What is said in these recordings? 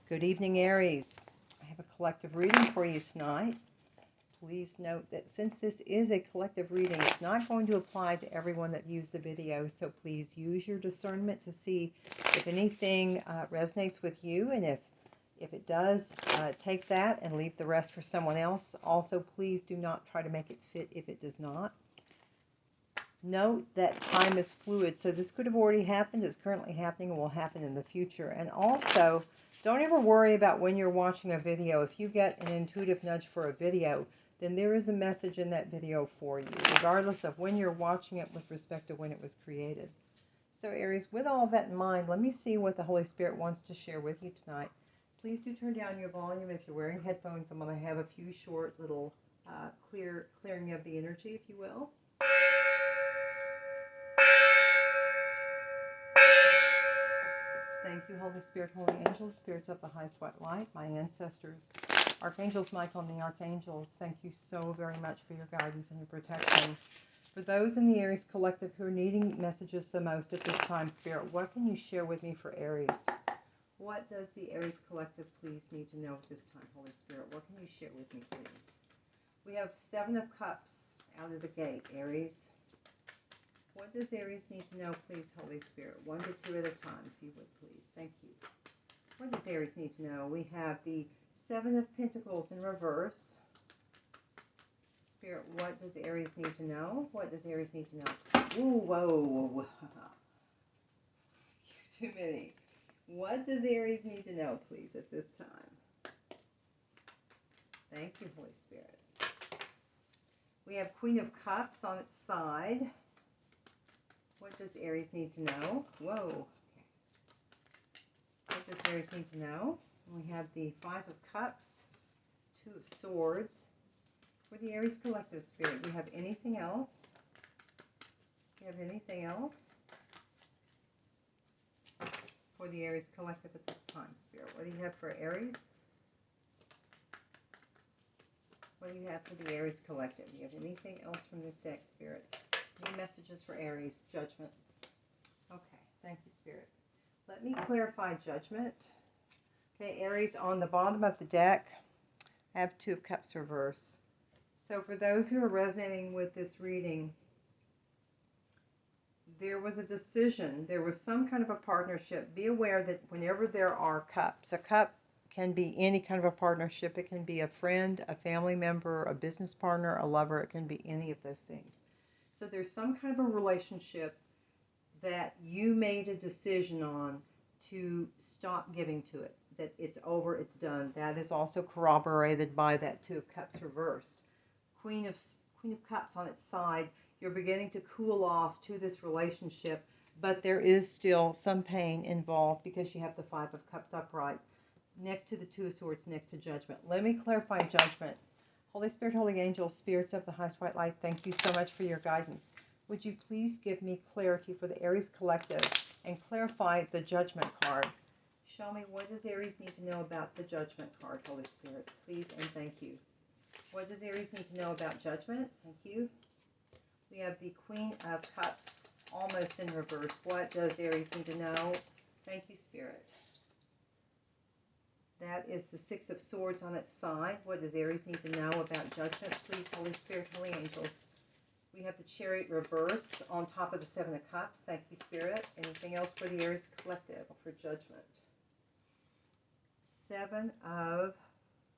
Good evening, Aries. I have a collective reading for you tonight. Please note that since this is a collective reading, it's not going to apply to everyone that views the video, so please use your discernment to see if anything resonates with you, and if it does, take that and leave the rest for someone else. Also, please do not try to make it fit if it does not. Note that time is fluid, so this could have already happened, is currently happening, and will happen in the future. And also, don't ever worry about when you're watching a video. If you get an intuitive nudge for a video, then there is a message in that video for you, regardless of when you're watching it with respect to when it was created. So Aries, with all of that in mind, let me see what the Holy Spirit wants to share with you tonight. Please do turn down your volume. If you're wearing headphones, I'm going to have a few short little clearing of the energy, if you will. Thank you, Holy Spirit, Holy Angels, spirits of the highest white light, my ancestors, Archangels Michael and the Archangels. Thank you so very much for your guidance and your protection. For those in the Aries collective who are needing messages the most at this time, Spirit, what can you share with me for Aries? What does the Aries collective please need to know at this time, Holy Spirit? What can you share with me, please? We have 7 of Cups out of the gate, Aries. What does Aries need to know, please, Holy Spirit? 1 to 2 at a time, if you would, please. Thank you. What does Aries need to know? We have the 7 of Pentacles in reverse. Spirit, what does Aries need to know? What does Aries need to know? Ooh, whoa. Too many. What does Aries need to know, please, at this time? Thank you, Holy Spirit. We have Queen of Cups on its side. What does Aries need to know? Whoa. Okay. What does Aries need to know? We have the 5 of Cups, 2 of Swords. For the Aries collective, Spirit, do you have anything else? Do you have anything else? For the Aries collective at this time, Spirit. What do you have for Aries? What do you have for the Aries collective? Do you have anything else from this deck, Spirit? Any messages for Aries? Judgment. Okay, thank you, Spirit. Let me clarify Judgment. Okay, Aries, on the bottom of the deck, I have 2 of Cups reverse. So for those who are resonating with this reading, there was a decision, there was some kind of a partnership. Be aware that whenever there are cups, a cup can be any kind of a partnership. It can be a friend, a family member, a business partner, a lover. It can be any of those things. So there's some kind of a relationship that you made a decision on to stop giving to it, that it's over, it's done. That is also corroborated by that 2 of Cups reversed. Queen of Cups on its side, you're beginning to cool off to this relationship, but there is still some pain involved because you have the 5 of Cups upright next to the 2 of Swords, next to Judgment. Let me clarify Judgment. Holy Spirit, Holy Angels, spirits of the highest white light, thank you so much for your guidance. Would you please give me clarity for the Aries collective and clarify the Judgment card? Show me, what does Aries need to know about the Judgment card, Holy Spirit? Please and thank you. What does Aries need to know about Judgment? Thank you. We have the Queen of Cups almost in reverse. What does Aries need to know? Thank you, Spirit. That is the 6 of Swords on its side. What does Aries need to know about Judgment? Please, Holy Spirit, Holy Angels. We have the Chariot reverse on top of the 7 of Cups. Thank you, Spirit. Anything else for the Aries collective for Judgment? 7 of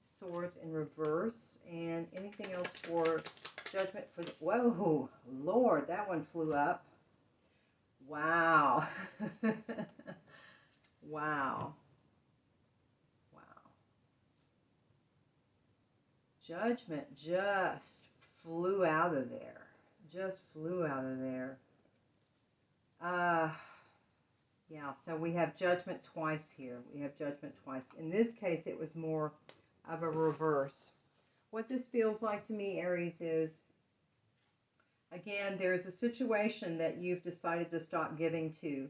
Swords in reverse. And anything else for Judgment for the... Whoa, Lord, that one flew up. Wow. Wow. Judgment just flew out of there. Just flew out of there. Yeah, so we have Judgment twice here. We have Judgment twice. In this case, it was more of a reverse. What this feels like to me, Aries, is, again, there's a situation that you've decided to stop giving to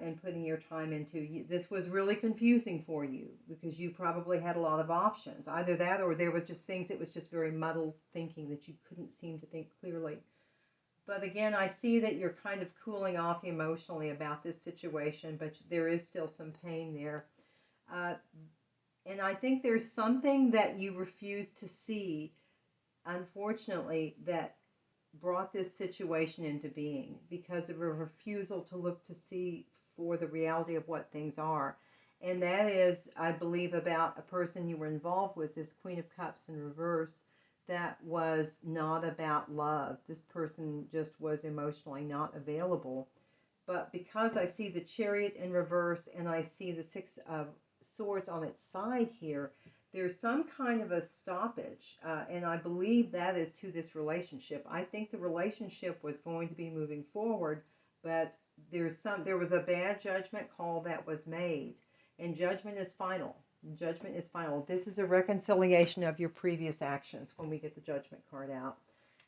and putting your time into. This was really confusing for you because you probably had a lot of options. Either that or there were just things that was just very muddled thinking that you couldn't seem to think clearly. But again, I see that you're kind of cooling off emotionally about this situation, but there is still some pain there. And I think there's something that you refuse to see, unfortunately, that brought this situation into being because of a refusal to look to see for the reality of what things are. And that is, I believe, about a person you were involved with, this Queen of Cups in reverse, that was not about love. This person just was emotionally not available. But because I see the Chariot in reverse and I see the Six of Swords on its side here, there's some kind of a stoppage, and I believe that is to this relationship. I think the relationship was going to be moving forward, but there was a bad judgment call that was made, and judgment is final. Judgment is final. This is a reconciliation of your previous actions when we get the judgment card out.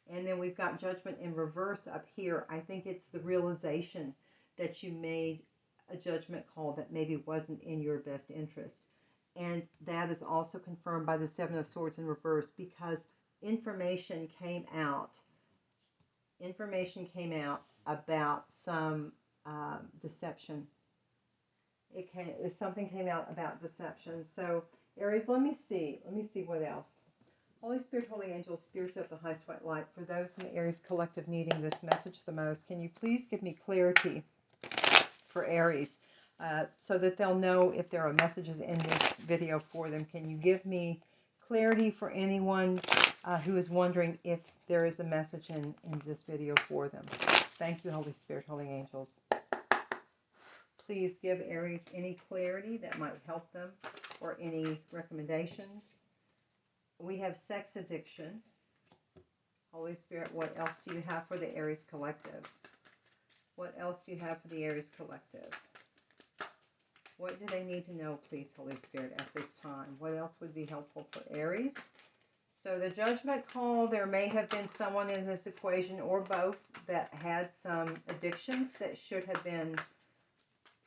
And then we've got judgment in reverse up here. I think it's the realization that you made a judgment call that maybe wasn't in your best interest. And that is also confirmed by the Seven of Swords in reverse, because information came out. Information came out about some deception. Something came out about deception. So Aries, let me see what else. Holy Spirit, Holy Angels, Spirits of the Highest White Light, for those in the Aries collective needing this message the most, can you please give me clarity for Aries, so that they'll know if there are messages in this video for them? Can you give me clarity for anyone who is wondering if there is a message in this video for them? Thank you, Holy Spirit, Holy Angels. Please give Aries any clarity that might help them, or any recommendations. We have sex addiction. Holy Spirit, what else do you have for the Aries collective? What else do you have for the Aries collective? What do they need to know, please, Holy Spirit, at this time? What else would be helpful for Aries? So the judgment call, there may have been someone in this equation, or both, that had some addictions that should have been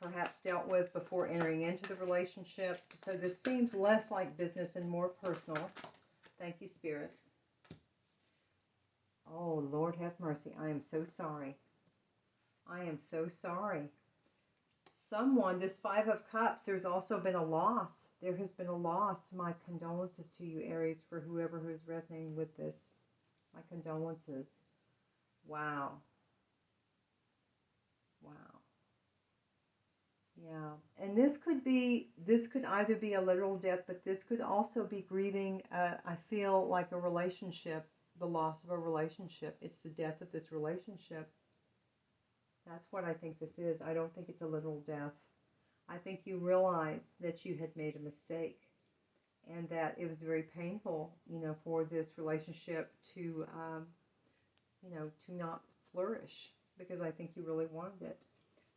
perhaps dealt with before entering into the relationship. So this seems less like business and more personal. Thank you, Spirit. Oh, Lord have mercy. I am so sorry. I am so sorry. Someone, this Five of Cups, there's also been a loss. There has been a loss. My condolences to you, Aries, for whoever who is resonating with this. My condolences. Wow. Wow. Yeah. And this could either be a literal death, but this could also be grieving, I feel like a relationship, the loss of a relationship. It's the death of this relationship. That's what I think this is. I don't think it's a literal death. I think you realized that you had made a mistake, and that it was very painful, for this relationship to, to not flourish, because I think you really wanted it.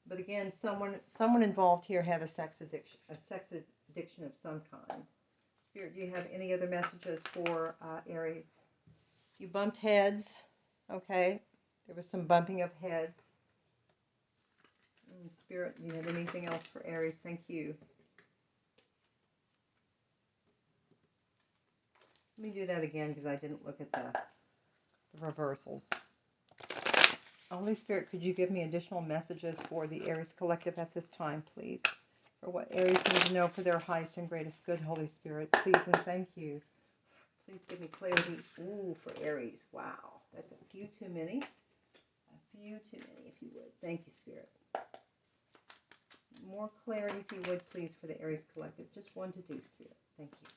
But again, someone involved here had a sex addiction of some kind. Spirit, do you have any other messages for Aries? You bumped heads. Okay. There was some bumping of heads. Spirit, do you have anything else for Aries? Thank you. Let me do that again, because I didn't look at the reversals. Holy Spirit, could you give me additional messages for the Aries collective at this time, please? For what Aries need to know for their highest and greatest good, Holy Spirit. Please and thank you. Please give me clarity. Ooh, for Aries. Wow. That's a few too many. A few too many, if you would. Thank you, Spirit. More clarity, if you would, please, for the Aries collective. Just 1 to 2, Spirit. Thank you.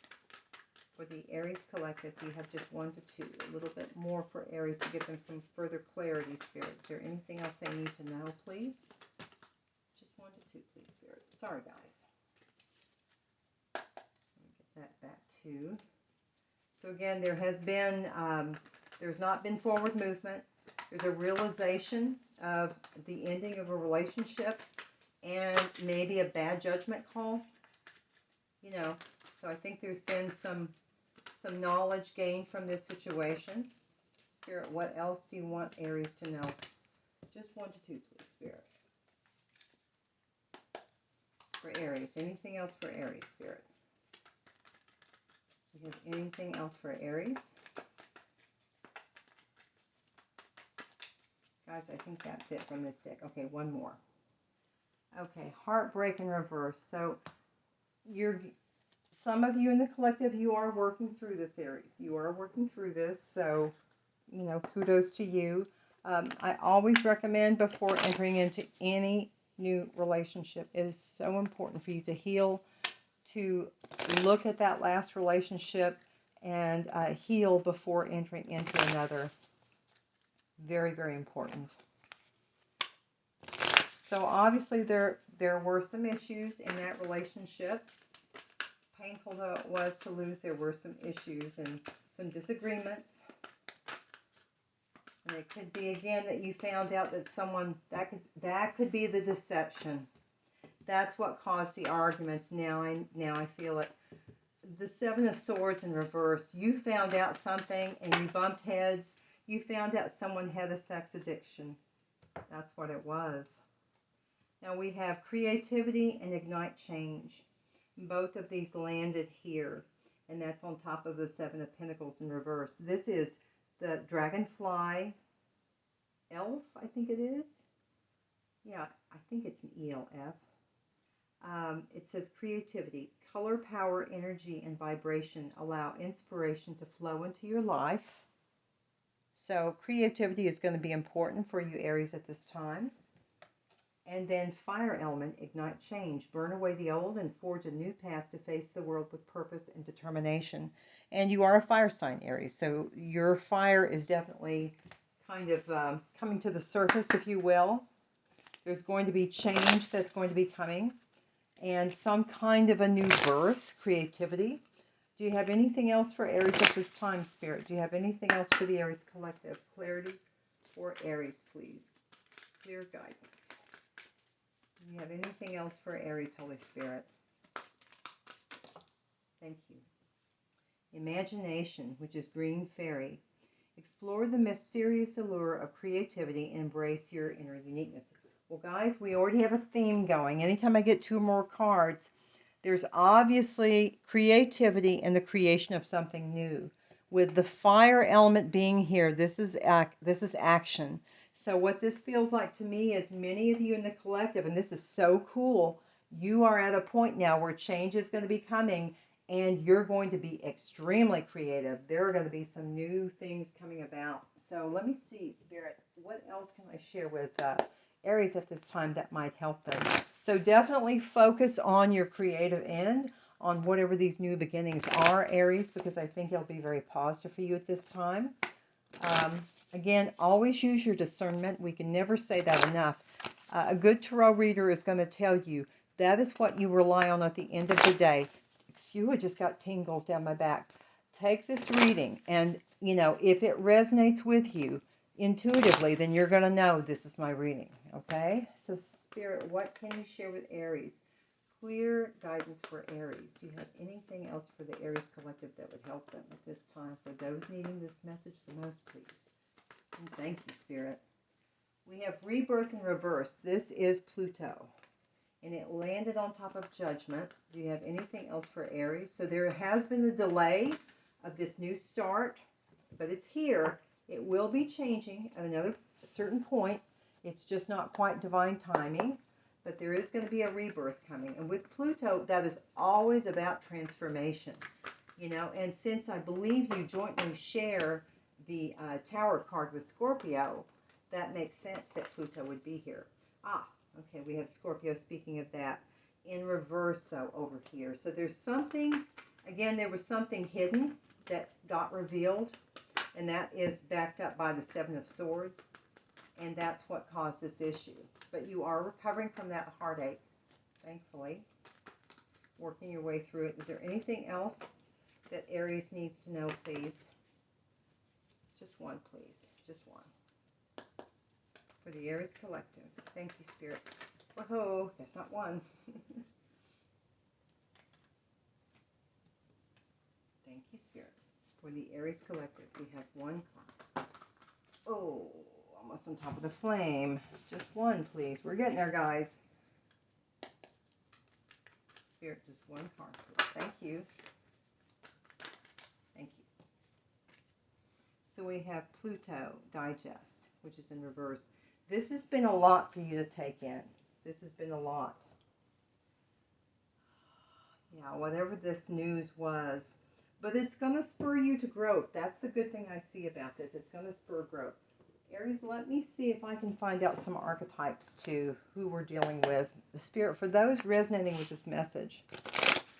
For the Aries collective, we have just 1 to 2. A little bit more for Aries to give them some further clarity, Spirit. Is there anything else they need to know, please? Just 1 to 2, please, Spirit. Sorry, guys. Let me get that back too. So again, there has been, there's not been forward movement. There's a realization of the ending of a relationship, and maybe a bad judgment call. So I think there's been some knowledge gained from this situation. Spirit, what else do you want Aries to know? Just 1 to 2, please, Spirit. For Aries. Anything else for Aries, Spirit? Do you have anything else for Aries? Guys, I think that's it from this deck. Okay, one more. Okay, heartbreak in reverse. So you're some of you in the collective, you are working through this, Aries. You are working through this, so kudos to you. I always recommend before entering into any new relationship, it is so important for you to heal, to look at that last relationship and heal before entering into another. Very, very important. So obviously there were some issues in that relationship. Painful though it was to lose, there were some issues and some disagreements. And it could be again that you found out that someone that could be the deception. That's what caused the arguments. Now I feel it. The Seven of Swords in reverse. You found out something and you bumped heads. You found out someone had a sex addiction. That's what it was. Now we have creativity and ignite change. Both of these landed here. And that's on top of the Seven of Pentacles in reverse. This is the dragonfly elf, I think it is. Yeah, I think it's an ELF. It says creativity, color, power, energy, and vibration allow inspiration to flow into your life. So creativity is going to be important for you, Aries, at this time. And then fire element, ignite change. Burn away the old and forge a new path to face the world with purpose and determination. And you are a fire sign, Aries. So your fire is definitely kind of coming to the surface, if you will. There's going to be change that's going to be coming. And some kind of a new birth, creativity. Do you have anything else for Aries at this time, Spirit? Do you have anything else for the Aries Collective? Clarity for Aries, please. Clear guidance. Do you have anything else for Aries, Holy Spirit? Thank you. Imagination, which is green fairy. Explore the mysterious allure of creativity and embrace your inner uniqueness. Well, guys, we already have a theme going. Anytime I get two or more cards, there's obviously creativity and the creation of something new. With the fire element being here, this is action. So what this feels like to me is many of you in the collective, and this is so cool, you are at a point now where change is going to be coming, and you're going to be extremely creative. There are going to be some new things coming about. So let me see, Spirit, what else can I share with Aries at this time that might help them? So definitely focus on your creative end, on whatever these new beginnings are, Aries, because I think it'll be very positive for you at this time. Again, always use your discernment. We can never say that enough. A good tarot reader is going to tell you that is what you rely on at the end of the day. Excuse, I just got tingles down my back. Take this reading, and if it resonates with you intuitively, then you're going to know this is my reading. Okay? So, Spirit, what can you share with Aries? Clear guidance for Aries. Do you have anything else for the Aries Collective that would help them at this time? For those needing this message the most, please. And thank you, Spirit. We have rebirth in reverse. This is Pluto. And it landed on top of Judgment. Do you have anything else for Aries? So there has been a delay of this new start, but it's here. It will be changing at another certain point. It's just not quite divine timing, but there is going to be a rebirth coming. And with Pluto, that is always about transformation. And since I believe you jointly share the Tower card with Scorpio, that makes sense that Pluto would be here. Okay, we have Scorpio, speaking of that, in reverse, though, over here. So there's something, again, there was something hidden that got revealed, and that is backed up by the Seven of Swords, and that's what caused this issue. But you are recovering from that heartache, thankfully, working your way through it. Is there anything else that Aries needs to know, please? Just one, please. Just one. For the Aries Collective. Thank you, Spirit. Whoa, that's not one. Thank you, Spirit. For the Aries Collective, we have one card. Oh, almost on top of the flame. Just one, please. We're getting there, guys. Spirit, just one card, please. Thank you. Thank you. So we have Pluto Digest, which is in reverse. This has been a lot for you to take in. This has been a lot. Yeah, whatever this news was. But it's going to spur you to growth. That's the good thing I see about this. It's going to spur growth. Aries, let me see if I can find out some archetypes to who we're dealing with. The Spirit, for those resonating with this message,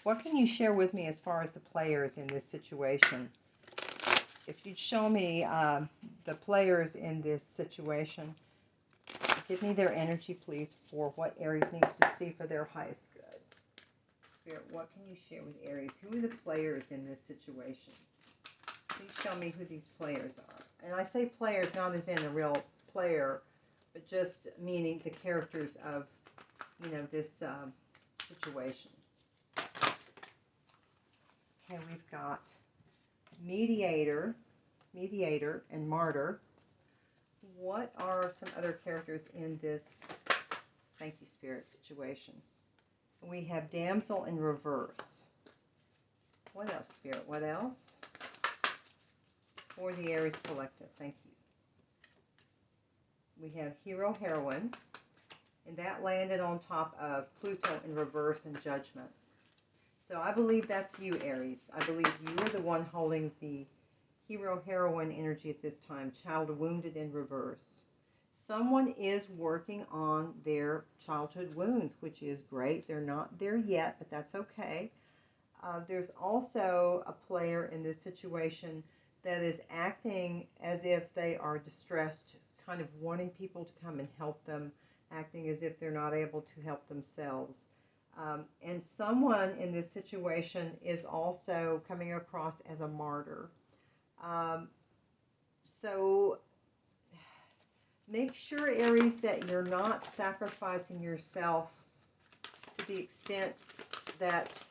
what can you share with me as far as the players in this situation? If you'd show me the players in this situation, give me their energy, please, for what Aries needs to see for their highest good. Spirit, what can you share with Aries? Who are the players in this situation? Please show me who these players are. And I say players not as in a real player, but just meaning the characters of, this situation. Okay, we've got mediator, and martyr. What are some other characters in this, thank you, Spirit, situation? We have damsel in reverse. What else, Spirit? What else? For the Aries collective, thank you. We have hero, heroine, and that landed on top of Pluto in reverse and Judgment. So I believe that's you, Aries. I believe you are the one holding the hero, heroine energy at this time. Child wounded in reverse. Someone is working on their childhood wounds, which is great. They're not there yet, but that's okay. There's also a player in this situation that is acting as if they are distressed, kind of wanting people to come and help them, acting as if they're not able to help themselves. And someone in this situation is also coming across as a martyr. So make sure, Aries, that you're not sacrificing yourself to the extent that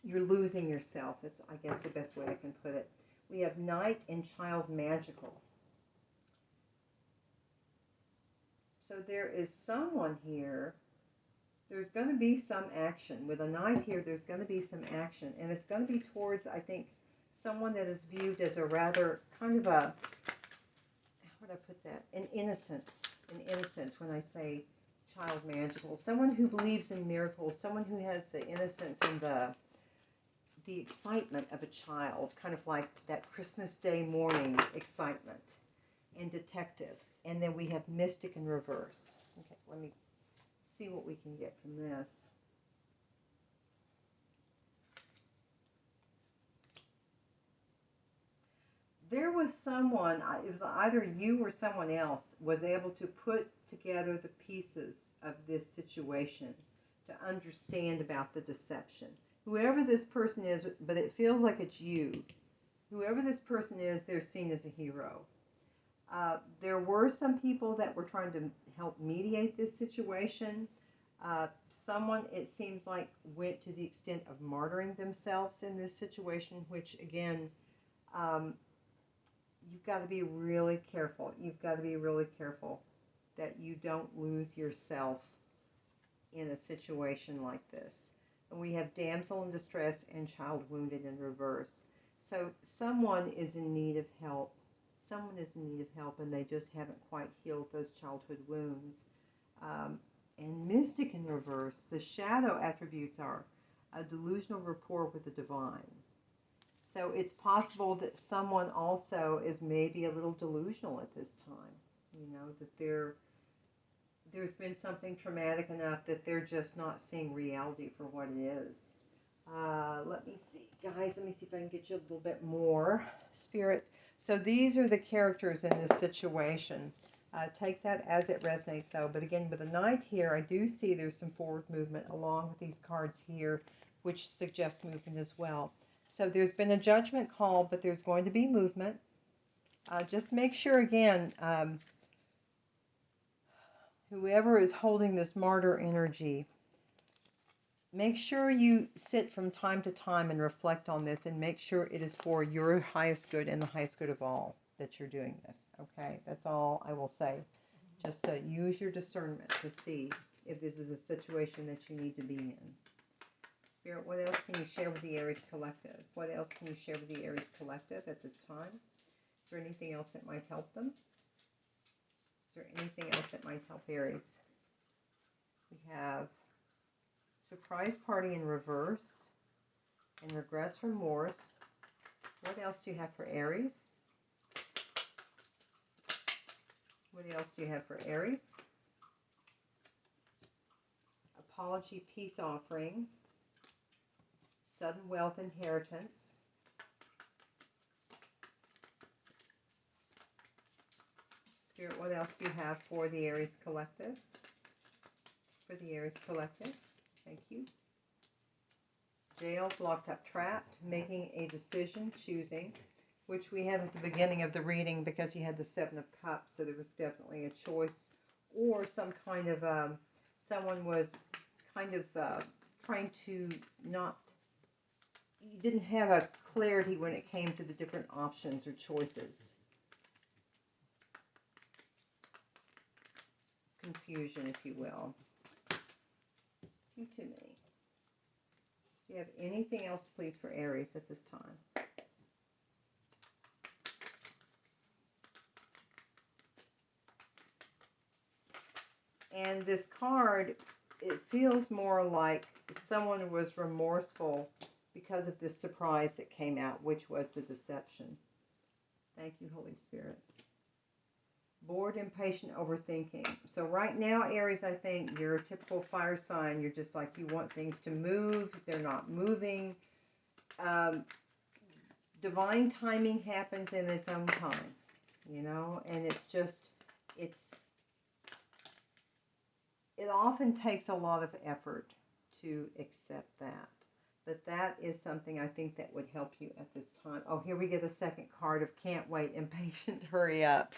you're losing yourself, is, I guess, the best way I can put it. We have Knight and Child Magical. So there is someone here, there's going to be some action. With a Knight here, there's going to be some action. And it's going to be towards, I think, someone that is viewed as a rather kind of a, how would I put that? An innocence when I say child magical. Someone who believes in miracles, someone who has the innocence and the excitement of a child, kind of like that Christmas Day morning excitement, and detective. And then we have mystic in reverse. Okay, let me see what we can get from this. There was someone, it was either you or someone else, was able to put together the pieces of this situation to understand about the deception. Whoever this person is, but it feels like it's you. Whoever this person is, they're seen as a hero. There were some people that were trying to help mediate this situation. Someone, it seems like, went to the extent of martyring themselves in this situation, which, again, you've got to be really careful. You've got to be really careful that you don't lose yourself in a situation like this. And we have damsel in distress and child wounded in reverse. So someone is in need of help. Someone is in need of help, and they just haven't quite healed those childhood wounds. And mystic in reverse, the shadow attributes are a delusional rapport with the divine. So it's possible that someone also is maybe a little delusional at this time. That there's been something traumatic enough that they're just not seeing reality for what it is. Let me see, guys. Let me see if I can get you a little bit more, Spirit. So these are the characters in this situation. Take that as it resonates, though. But again, with the Knight here, I do see there's some forward movement along with these cards here, which suggest movement as well. So there's been a judgment call, but there's going to be movement. Just make sure, again, whoever is holding this martyr energy, make sure you sit from time to time and reflect on this and make sure it is for your highest good and the highest good of all that you're doing this. Okay, that's all I will say. Just use your discernment to see if this is a situation that you need to be in. Spirit, what else can you share with the Aries collective? What else can you share with the Aries collective at this time? Is there anything else that might help them? Is there anything else that might help Aries? We have Surprise party in reverse. And regrets, remorse. What else do you have for Aries? What else do you have for Aries? Apology, peace offering. Sudden wealth inheritance. Spirit, what else do you have for the Aries collective? For the Aries collective. Thank you. Jailed, locked up, trapped, making a decision, choosing, which we had at the beginning of the reading because he had the Seven of Cups, so there was definitely a choice or some kind of, someone was kind of trying to not, you didn't have a clarity when it came to the different options or choices. Confusion, if you will. Too many. Do you have anything else, please, for Aries at this time? And this card, it feels more like someone was remorseful because of this surprise that came out, which was the deception. Thank you, Holy Spirit. Bored, impatient, overthinking. So right now, Aries, I think you're a typical fire sign. You're just like, you want things to move. They're not moving. Divine timing happens in its own time, you know, and it's just, it often takes a lot of effort to accept that. But that is something I think that would help you at this time. Oh, here we get a second card of can't wait, impatient, hurry up.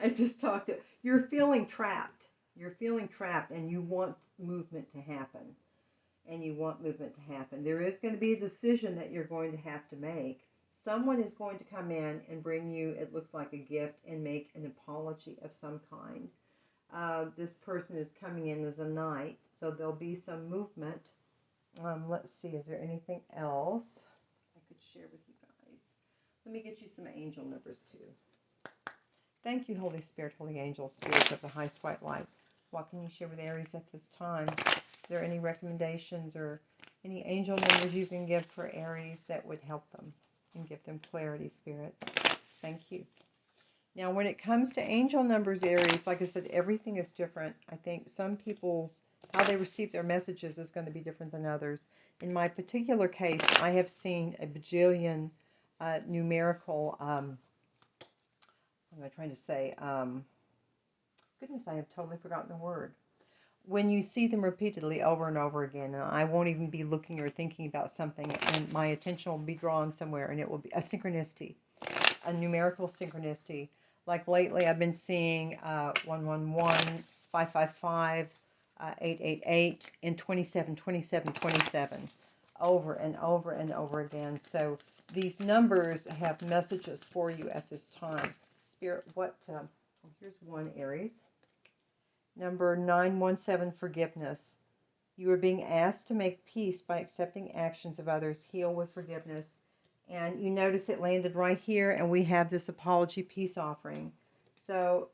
I just talked to, you're feeling trapped. You're feeling trapped and you want movement to happen. And you want movement to happen. There is going to be a decision that you're going to have to make. Someone is going to come in and bring you, it looks like a gift, and make an apology of some kind. This person is coming in as a knight, so there'll be some movement. Let's see, is there anything else I could share with you guys? Let me get you some angel numbers too. Thank you, Holy Spirit, Holy Angel, Spirits of the highest white light. What can you share with Aries at this time? Are there any recommendations or any angel numbers you can give for Aries that would help them and give them clarity, Spirit? Thank you. Now, when it comes to angel numbers, Aries, like I said, everything is different. I think some people's, how they receive their messages is going to be different than others. In my particular case, I have seen a bajillion numerical, what am I trying to say? Goodness, I have totally forgotten the word. When you see them repeatedly over and over again, and I won't even be looking or thinking about something, and my attention will be drawn somewhere, and it will be a synchronicity, a numerical synchronicity. Like lately, I've been seeing 111, 555, 888, and 27, 27, 27, over and over and over again. So these numbers have messages for you at this time. Spirit, what? Here's one, Aries. Number 917, forgiveness. You are being asked to make peace by accepting actions of others. Heal with forgiveness. And you notice it landed right here, and we have this apology peace offering. So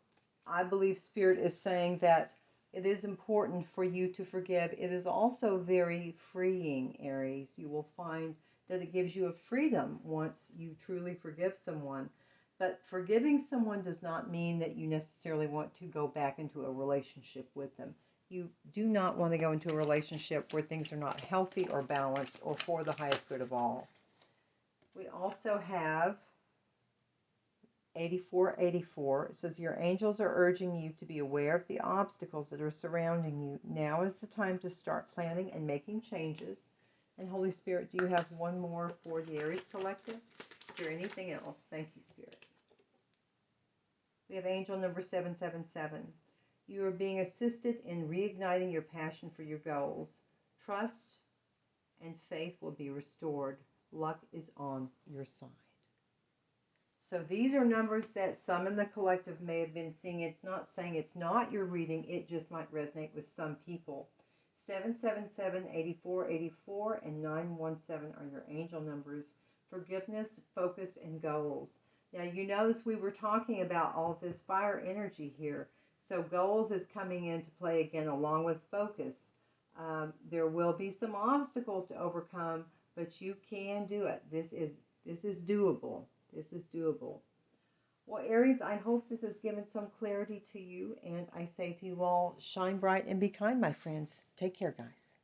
I believe Spirit is saying that it is important for you to forgive. It is also very freeing, Aries. You will find that it gives you a freedom once you truly forgive someone. But forgiving someone does not mean that you necessarily want to go back into a relationship with them. You do not want to go into a relationship where things are not healthy or balanced or for the highest good of all. We also have 8484. It says, your angels are urging you to be aware of the obstacles that are surrounding you. Now is the time to start planning and making changes. And Holy Spirit, do you have one more for the Aries Collective? Is there anything else? Thank you, Spirit. We have angel number 777. You are being assisted in reigniting your passion for your goals. Trust and faith will be restored. Luck is on your side. So these are numbers that some in the collective may have been seeing. It's not saying it's not your reading. It just might resonate with some people. 777, 8484, and 917 are your angel numbers. Forgiveness, focus, and goals. Now, you notice we were talking about all of this fire energy here. So goals is coming into play again along with focus. There will be some obstacles to overcome, but you can do it. This is doable. This is doable. Well, Aries, I hope this has given some clarity to you, and I say to you all, shine bright and be kind, my friends. Take care, guys.